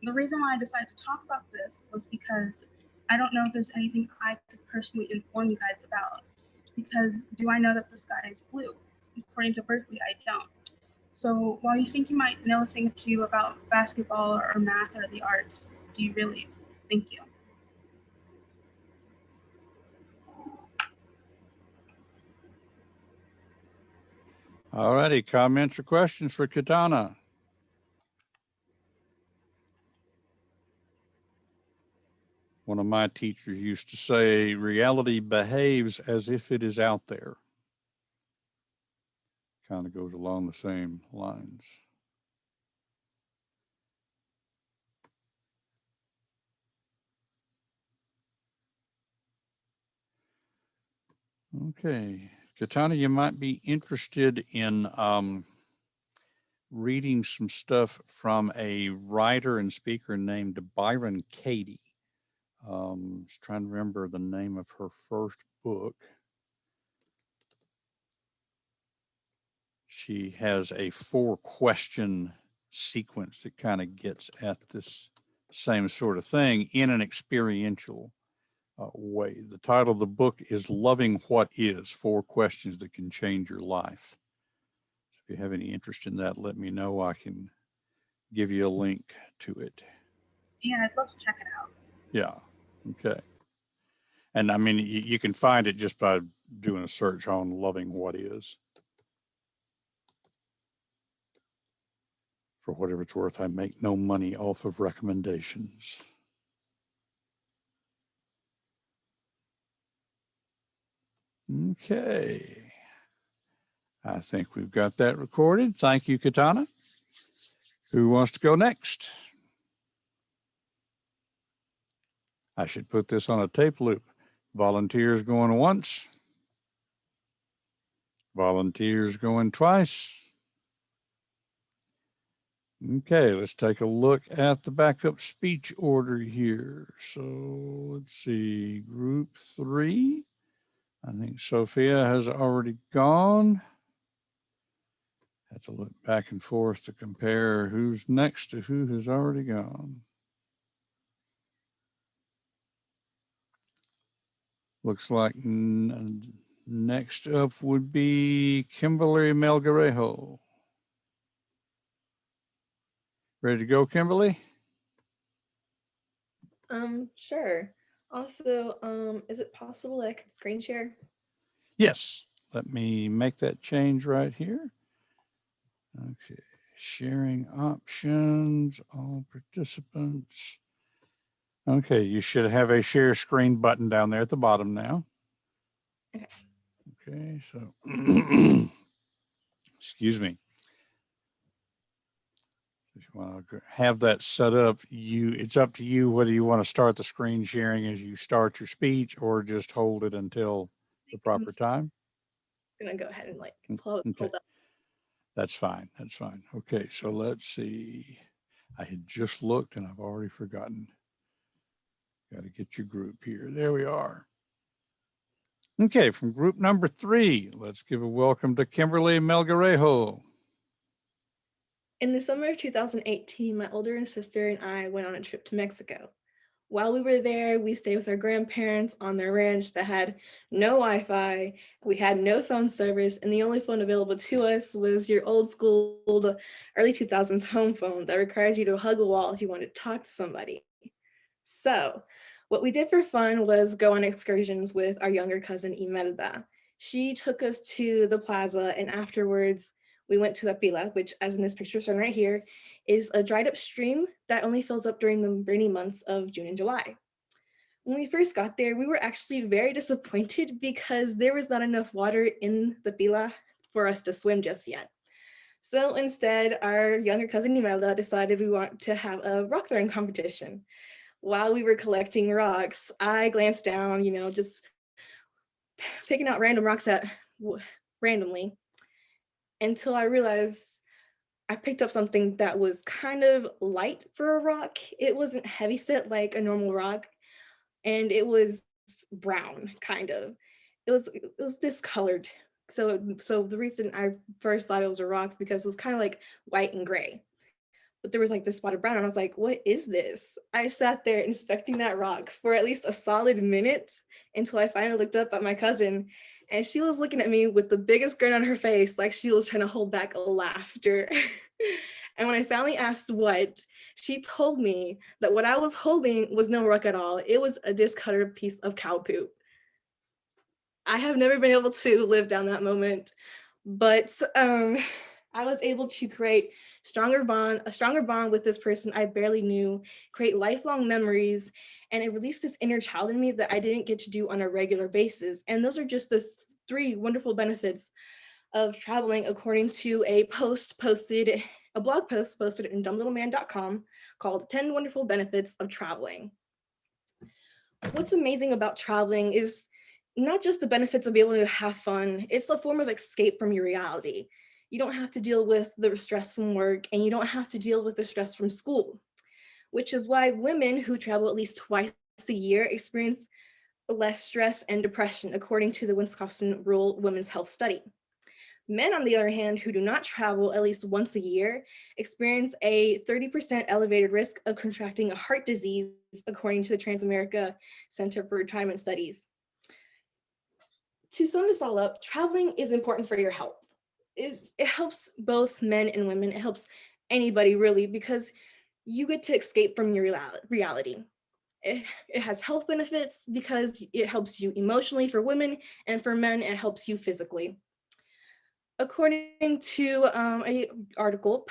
The reason why I decided to talk about this was because I don't know if there's anything I could personally inform you guys about. Because do I know that the sky is blue? According to Berkeley, I don't. So while you think you might know a thing or two about basketball or math or the arts, do you really? Thank you. All righty, comments or questions for Katana? One of my teachers used to say, reality behaves as if it is out there. Kind of goes along the same lines. Okay, Katana, you might be interested in reading some stuff from a writer and speaker named Byron Katie. I was trying to remember the name of her first book. She has a 4-question sequence that kind of gets at this same sort of thing in an experiential way. The title of the book is Loving What Is, 4 Questions That Can Change Your Life. If you have any interest in that, let me know. I can give you a link to it. Yeah, I'd love to check it out. Yeah. Okay. And I mean, you can find it just by doing a search on Loving What Is. For whatever it's worth, I make no money off of recommendations. Okay. I think we've got that recorded. Thank you, Katana. Who wants to go next? I should put this on a tape loop. Volunteers going once. Volunteers going twice. Okay, let's take a look at the backup speech order here. So let's see, group 3. I think Sophia has already gone. Have to look back and forth to compare who's next to who has already gone. Looks like next up would be Kimberly Melgarejo. Ready to go, Kimberly? Sure. Also, is it possible that I can screen share? Yes. Let me make that change right here. Okay. Sharing options, all participants. Okay, you should have a share screen button down there at the bottom now. Okay. Okay, so excuse me. If you want to have that set up, it's up to you whether you want to start the screen sharing as you start your speech or just hold it until the proper time. I'm gonna go ahead and like Okay. hold up. That's fine. That's fine. Okay, so let's see. I had just looked and I've already forgotten. Got to get your group here. There we are. Okay, from group number 3, let's give a welcome to Kimberly Melgarejo. In the summer of 2018, my older sister and I went on a trip to Mexico. While we were there, we stayed with our grandparents on their ranch that had no Wi-Fi. We had no phone service, and the only phone available to us was your old school early 2000s home phone that required you to hug a wall if you wanted to talk to somebody. So what we did for fun was go on excursions with our younger cousin Imelda. She took us to the plaza, and afterwards we went to the Pila, which, as in this picture shown right here, is a dried up stream that only fills up during the rainy months of June and July. When we first got there, we were actually very disappointed because there was not enough water in the Pila for us to swim just yet. So instead, our younger cousin Imelda decided we want to have a rock throwing competition. While we were collecting rocks, I glanced down, just picking out random rocks randomly, until I realized I picked up something that was kind of light for a rock. It wasn't heavy set like a normal rock, and it was brown, kind of. It was discolored. So the reason I first thought it was a rock is because it was kind of like white and gray. But there was like this spot of brown, and I was like, what is this? I sat there inspecting that rock for at least a solid minute until I finally looked up at my cousin, and she was looking at me with the biggest grin on her face, like she was trying to hold back a laughter. And when I finally asked what, she told me that what I was holding was no rock at all. It was a discolored piece of cow poop. I have never been able to live down that moment, but I was able to create a stronger bond with this person I barely knew, create lifelong memories, and it released this inner child in me that I didn't get to do on a regular basis. And those are just the 3 wonderful benefits of traveling, according to a blog post posted in dumblittleman.com called 10 Wonderful Benefits of Traveling. What's amazing about traveling is not just the benefits of being able to have fun, it's a form of escape from your reality. You don't have to deal with the stress from work, and you don't have to deal with the stress from school, which is why women who travel at least twice a year experience less stress and depression, according to the Wisconsin Rural Women's Health Study. Men, on the other hand, who do not travel at least once a year, experience a 30% elevated risk of contracting a heart disease, according to the Transamerica Center for Retirement Studies. To sum this all up, traveling is important for your health. It helps both men and women. It helps anybody really, because you get to escape from your reality. It has health benefits because it helps you emotionally for women, and for men, it helps you physically. According to a article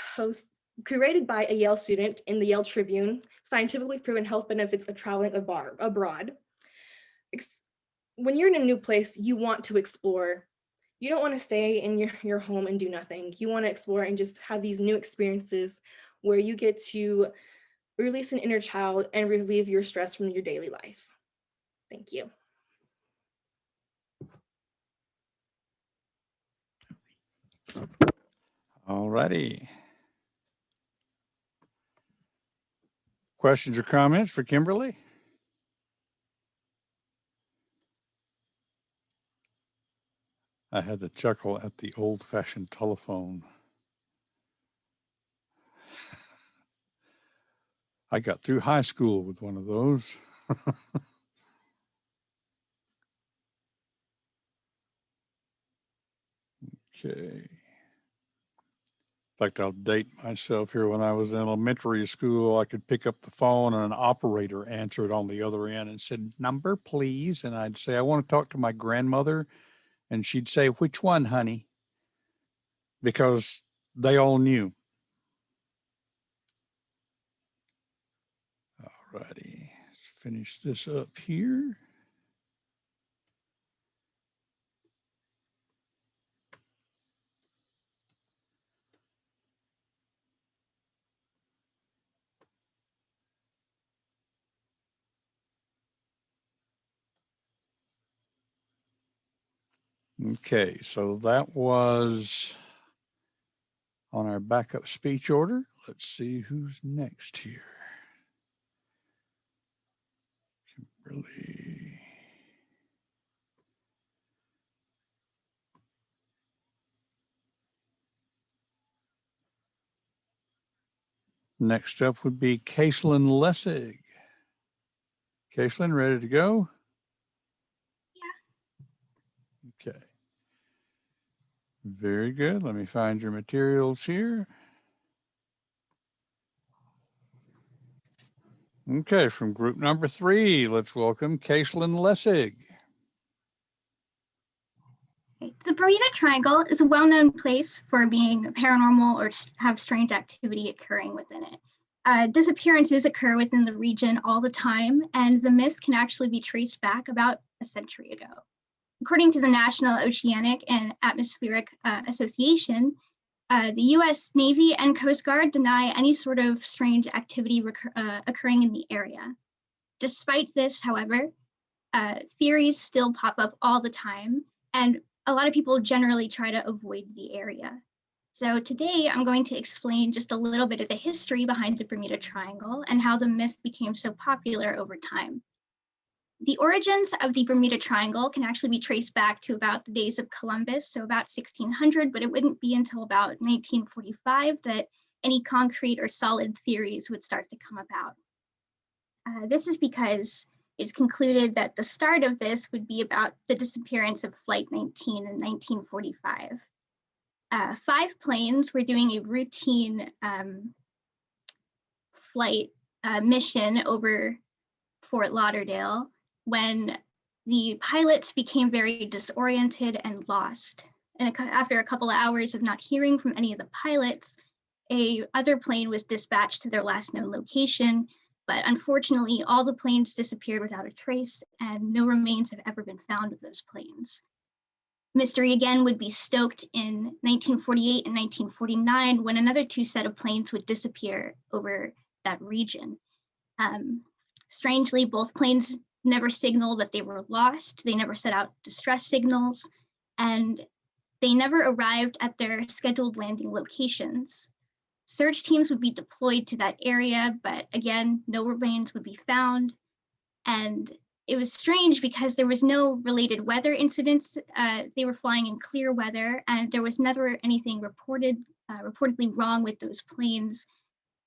curated by a Yale student in the Yale Tribune, scientifically proven health benefits of traveling abroad. When you're in a new place, you want to explore. You don't want to stay in your home and do nothing. You want to explore and just have these new experiences where you get to release an inner child and relieve your stress from your daily life. Thank you. All righty. Questions or comments for Kimberly? I had to chuckle at the old-fashioned telephone. I got through high school with one of those. Okay. In fact, I'll date myself here. When I was in elementary school, I could pick up the phone and an operator answered on the other end and said, "Number, please." And I'd say, "I want to talk to my grandmother." And she'd say, "Which one, honey?" Because they all knew. All righty. Let's finish this up here. Okay, so that was on our backup speech order. Let's see who's next here. Kimberly. Next up would be Caitlin Lessig. Caitlin, ready to go? Yeah. Okay. Very good. Let me find your materials here. Okay, from group number 3, let's welcome Caitlin Lessig. The Bermuda Triangle is a well-known place for being paranormal or have strange activity occurring within it. Disappearances occur within the region all the time, and the myth can actually be traced back about a century ago. According to the National Oceanic and Atmospheric Association, the US Navy and Coast Guard deny any sort of strange activity occurring in the area. Despite this, however, theories still pop up all the time, and a lot of people generally try to avoid the area. So today I'm going to explain just a little bit of the history behind the Bermuda Triangle and how the myth became so popular over time. The origins of the Bermuda Triangle can actually be traced back to about the days of Columbus, so about 1600, but it wouldn't be until about 1945 that any concrete or solid theories would start to come about. This is because it's concluded that the start of this would be about the disappearance of Flight 19 in 1945. 5 planes were doing a routine flight mission over Fort Lauderdale when the pilots became very disoriented and lost. And after a couple of hours of not hearing from any of the pilots, other plane was dispatched to their last known location. But unfortunately, all the planes disappeared without a trace, and no remains have ever been found of those planes. Mystery again would be stoked in 1948 and 1949 when another 2 set of planes would disappear over that region. Strangely, both planes never signaled that they were lost. They never set out distress signals, and they never arrived at their scheduled landing locations. Search teams would be deployed to that area, but again, no remains would be found. And it was strange because there was no related weather incidents. They were flying in clear weather, and there was never anything reportedly wrong with those planes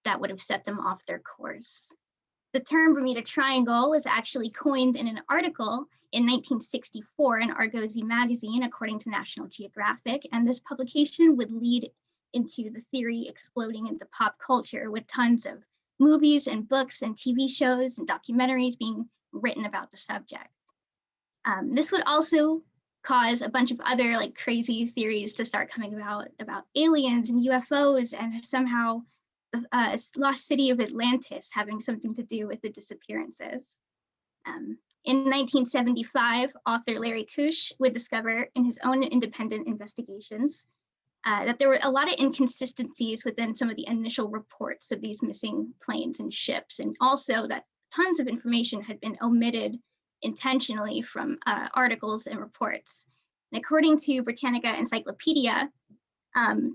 that would have set them off their course. The term Bermuda Triangle was actually coined in an article in 1964 in Argosy magazine, according to National Geographic, and this publication would lead into the theory exploding into pop culture with tons of movies and books and TV shows and documentaries being written about the subject. This would also cause a bunch of other like crazy theories to start coming about aliens and UFOs, and somehow the lost city of Atlantis having something to do with the disappearances. In 1975, author Larry Kusch would discover in his own independent investigations that there were a lot of inconsistencies within some of the initial reports of these missing planes and ships, and also that tons of information had been omitted intentionally from articles and reports. And according to Britannica Encyclopedia,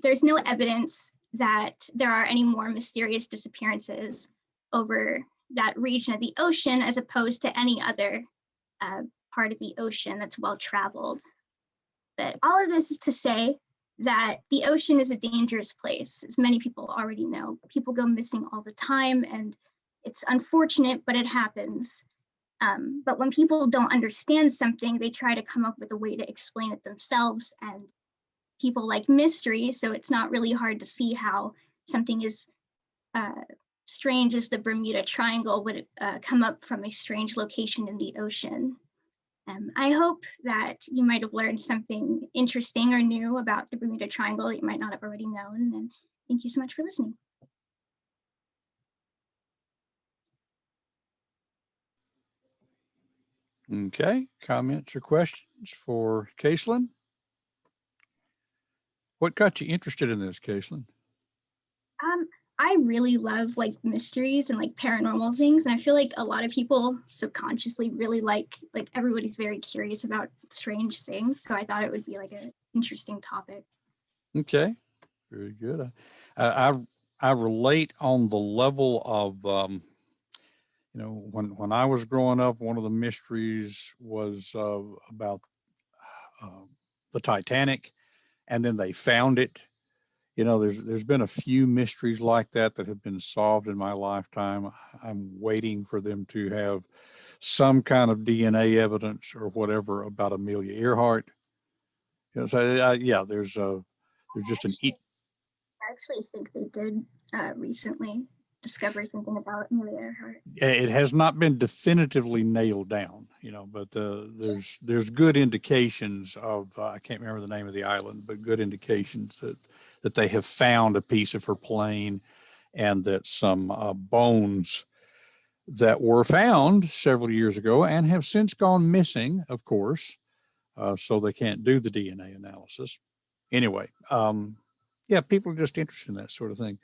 there's no evidence that there are any more mysterious disappearances over that region of the ocean as opposed to any other part of the ocean that's well traveled. But all of this is to say that the ocean is a dangerous place, as many people already know. People go missing all the time, and it's unfortunate, but it happens. But when people don't understand something, they try to come up with a way to explain it themselves, and people like mystery, so it's not really hard to see how something as strange as the Bermuda Triangle would come up from a strange location in the ocean. I hope that you might have learned something interesting or new about the Bermuda Triangle that you might not have already known, and thank you so much for listening. Okay, comments or questions for Caitlin? What got you interested in this, Caitlin? I really love like mysteries and like paranormal things, and I feel like a lot of people subconsciously really like everybody's very curious about strange things, so I thought it would be like an interesting topic. Okay, very good. I relate on the level of you know, when I was growing up, one of the mysteries was about the Titanic, and then they found it. You know, there's been a few mysteries like that that have been solved in my lifetime. I'm waiting for them to have some kind of DNA evidence or whatever about Amelia Earhart. You know, so yeah, there's just I actually think they did recently discover something about Amelia Earhart. It has not been definitively nailed down, you know, but there's good indications of I can't remember the name of the island, but good indications that they have found a piece of her plane, and that some bones that were found several years ago and have since gone missing, of course, so they can't do the DNA analysis. Anyway, yeah, people are just interested in that sort of thing.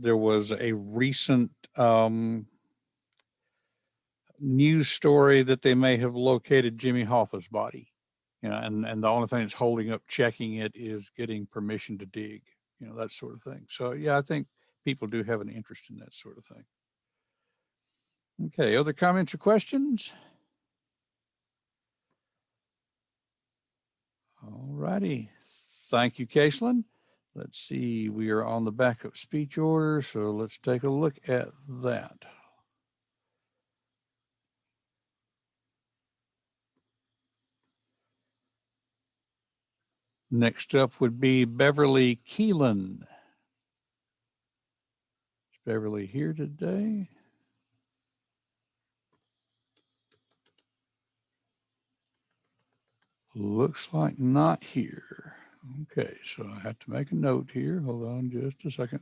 There was a recent news story that they may have located Jimmy Hoffa's body, you know, and the only thing that's holding up checking it is getting permission to dig, you know, that sort of thing. So yeah, I think people do have an interest in that sort of thing. Okay, other comments or questions? All righty. Thank you, Caitlin. Let's see, we are on the backup speech order, so let's take a look at that. Next up would be Beverly Keelan. Is Beverly here today? Looks like not here. Okay, so I have to make a note here. Hold on just a second.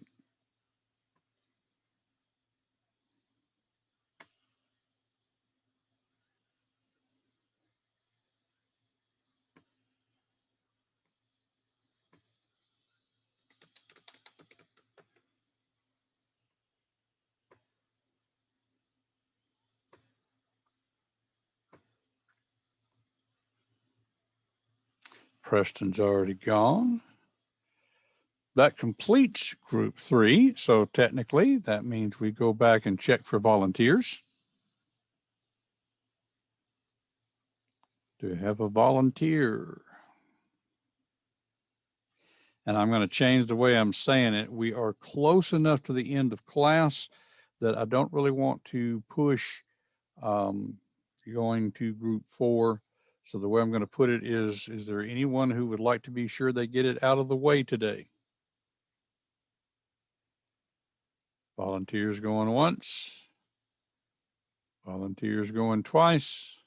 Preston's already gone. That completes group 3. So technically that means we go back and check for volunteers. Do we have a volunteer? And I'm going to change the way I'm saying it. We are close enough to the end of class that I don't really want to push going to group 4. So the way I'm going to put it is there anyone who would like to be sure they get it out of the way today? Volunteers going once. Volunteers going twice.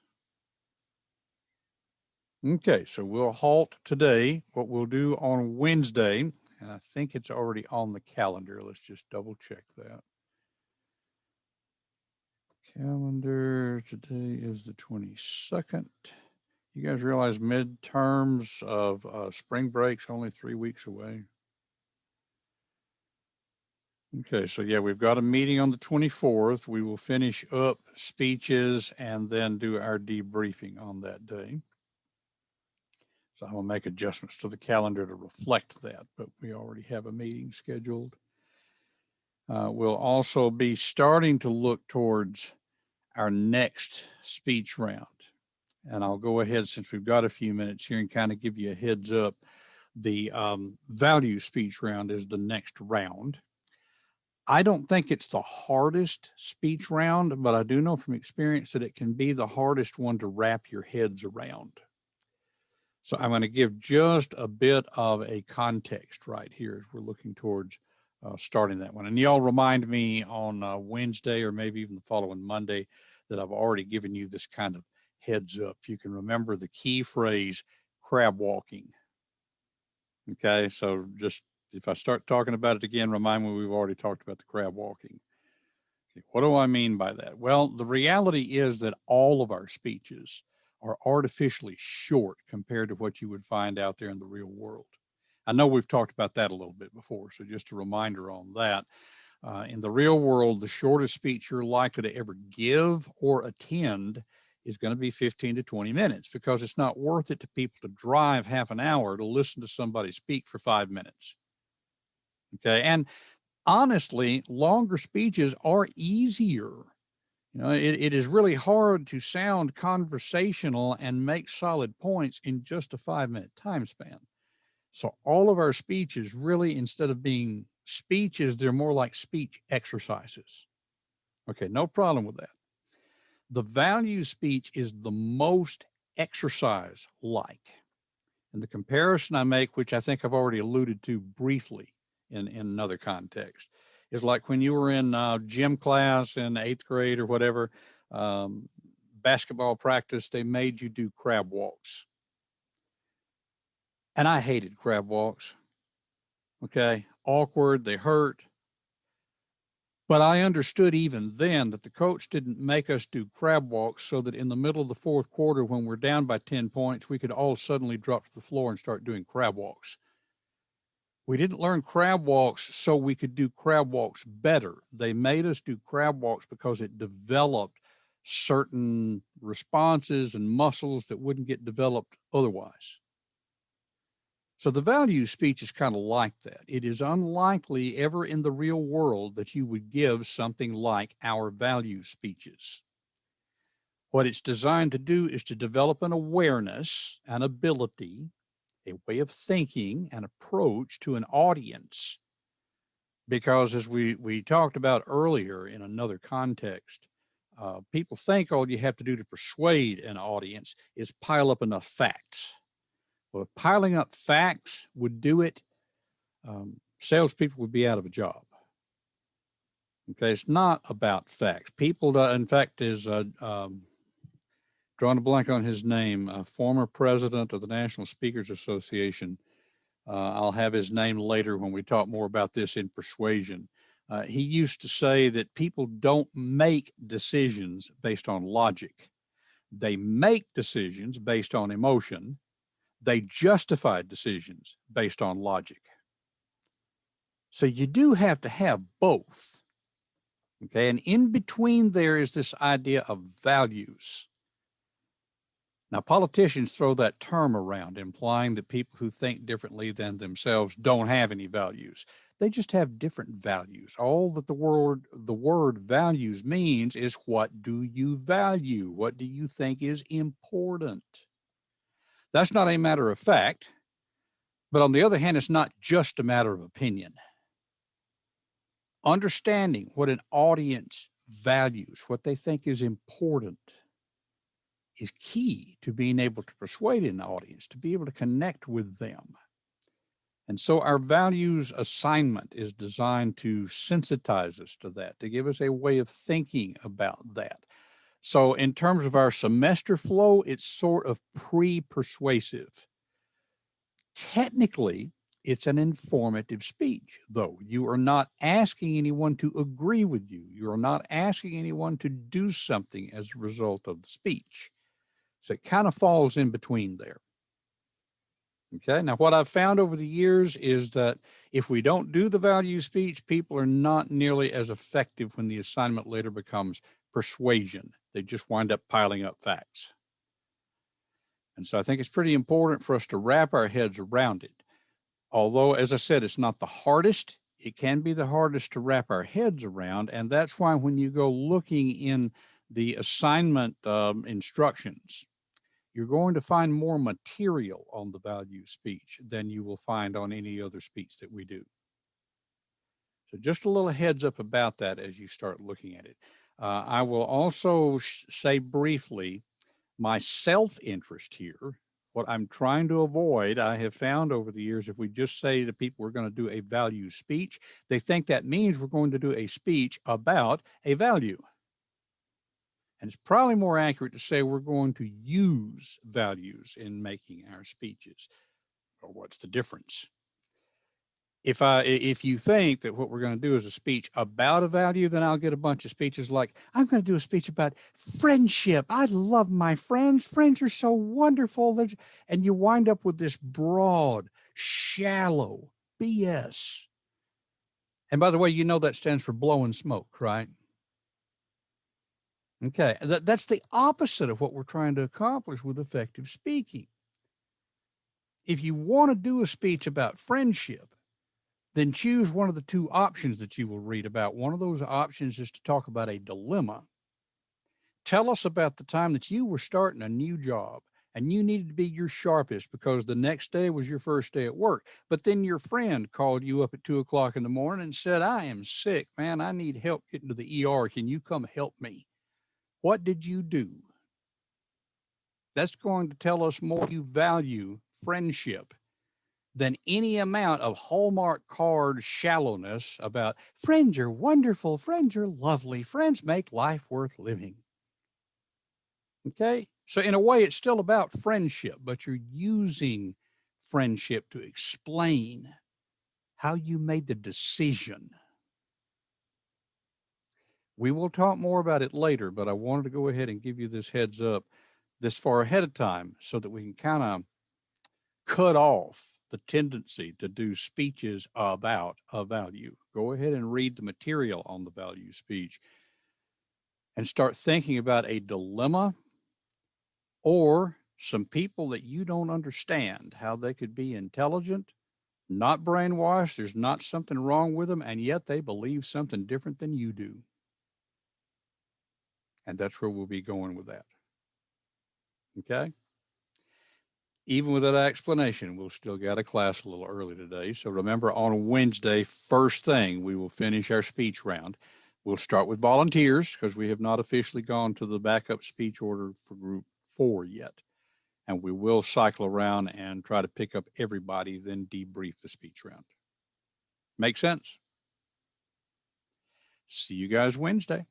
Okay, so we'll halt today. What we'll do on Wednesday, and I think it's already on the calendar. Let's just double check that. Calendar today is the 22nd. You guys realize midterms of spring break's only 3 weeks away? Okay, so yeah, we've got a meeting on the 24th. We will finish up speeches and then do our debriefing on that day. So I'm gonna make adjustments to the calendar to reflect that, but we already have a meeting scheduled. We'll also be starting to look towards our next speech round. And I'll go ahead, since we've got a few minutes here, and kind of give you a heads up. The value speech round is the next round. I don't think it's the hardest speech round, but I do know from experience that it can be the hardest one to wrap your heads around. So I'm going to give just a bit of a context right here as we're looking towards starting that one. And y'all remind me on Wednesday or maybe even the following Monday that I've already given you this kind of heads up. You can remember the key phrase, crab walking. Okay, so just if I start talking about it again, remind me we've already talked about the crab walking. Okay, what do I mean by that? Well, the reality is that all of our speeches are artificially short compared to what you would find out there in the real world. I know we've talked about that a little bit before, so just a reminder on that. In the real world, the shortest speech you're likely to ever give or attend is going to be 15 to 20 minutes because it's not worth it to people to drive half an hour to listen to somebody speak for 5 minutes. Okay, and honestly, longer speeches are easier. You know, it is really hard to sound conversational and make solid points in just a 5-minute time span. So all of our speeches really, instead of being speeches, they're more like speech exercises. Okay, no problem with that. The value speech is the most exercise-like. And the comparison I make, which I think I've already alluded to briefly in another context, is like when you were in gym class in 8th grade or whatever, basketball practice, they made you do crab walks. And I hated crab walks. Okay, awkward, they hurt. But I understood even then that the coach didn't make us do crab walks so that in the middle of the 4th quarter, when we're down by 10 points, we could all suddenly drop to the floor and start doing crab walks. We didn't learn crab walks so we could do crab walks better. They made us do crab walks because it developed certain responses and muscles that wouldn't get developed otherwise. So the value speech is kind of like that. It is unlikely ever in the real world that you would give something like our value speeches. What it's designed to do is to develop an awareness, an ability, a way of thinking, an approach to an audience. Because as we talked about earlier in another context, people think all you have to do to persuade an audience is pile up enough facts. Well, if piling up facts would do it, salespeople would be out of a job. Okay, it's not about facts. People, in fact, is drawing a blank on his name, a former president of the National Speakers Association. I'll have his name later when we talk more about this in persuasion. He used to say that people don't make decisions based on logic. They make decisions based on emotion. They justify decisions based on logic. So you do have to have both. Okay, and in between there is this idea of values. Now, politicians throw that term around, implying that people who think differently than themselves don't have any values. They just have different values. All that the word values means is, what do you value? What do you think is important? That's not a matter of fact, but on the other hand, it's not just a matter of opinion. Understanding what an audience values, what they think is important, is key to being able to persuade an audience, to be able to connect with them. And so our values assignment is designed to sensitize us to that, to give us a way of thinking about that. So in terms of our semester flow, it's sort of pre-persuasive. Technically, it's an informative speech, though. You are not asking anyone to agree with you. You are not asking anyone to do something as a result of the speech. So it kind of falls in between there. Okay, now what I've found over the years is that if we don't do the value speech, people are not nearly as effective when the assignment later becomes persuasion. They just wind up piling up facts. And so I think it's pretty important for us to wrap our heads around it. Although, as I said, it's not the hardest, it can be the hardest to wrap our heads around. And that's why when you go looking in the assignment instructions, you're going to find more material on the value speech than you will find on any other speech that we do. So just a little heads up about that as you start looking at it. I will also say briefly my self-interest here. What I'm trying to avoid, I have found over the years, if we just say to people we're going to do a value speech, they think that means we're going to do a speech about a value. And it's probably more accurate to say we're going to use values in making our speeches. Or what's the difference? If you think that what we're going to do is a speech about a value, then I'll get a bunch of speeches like, I'm going to do a speech about friendship. I love my friends. Friends are so wonderful. And you wind up with this broad, shallow BS. And by the way, you know that stands for blowing smoke, right? Okay, that's the opposite of what we're trying to accomplish with effective speaking. If you want to do a speech about friendship, then choose one of the two options that you will read about. One of those options is to talk about a dilemma. Tell us about the time that you were starting a new job and you needed to be your sharpest because the next day was your first day at work. But then your friend called you up at 2 o'clock in the morning and said, I am sick, man. I need help getting to the ER. Can you come help me? What did you do? That's going to tell us more you value friendship than any amount of Hallmark card shallowness about friends are wonderful, friends are lovely, friends make life worth living. Okay? So in a way, it's still about friendship, but you're using friendship to explain how you made the decision. We will talk more about it later, but I wanted to go ahead and give you this heads up this far ahead of time so that we can kind of cut off the tendency to do speeches about a value. Go ahead and read the material on the value speech and start thinking about a dilemma or some people that you don't understand, how they could be intelligent, not brainwashed, there's not something wrong with them, and yet they believe something different than you do. And that's where we'll be going with that. Okay? Even with that explanation, we'll still got a class a little early today. So remember, on Wednesday, first thing, we will finish our speech round. We'll start with volunteers because we have not officially gone to the backup speech order for group 4 yet. And we will cycle around and try to pick up everybody, then debrief the speech round. Make sense? See you guys Wednesday.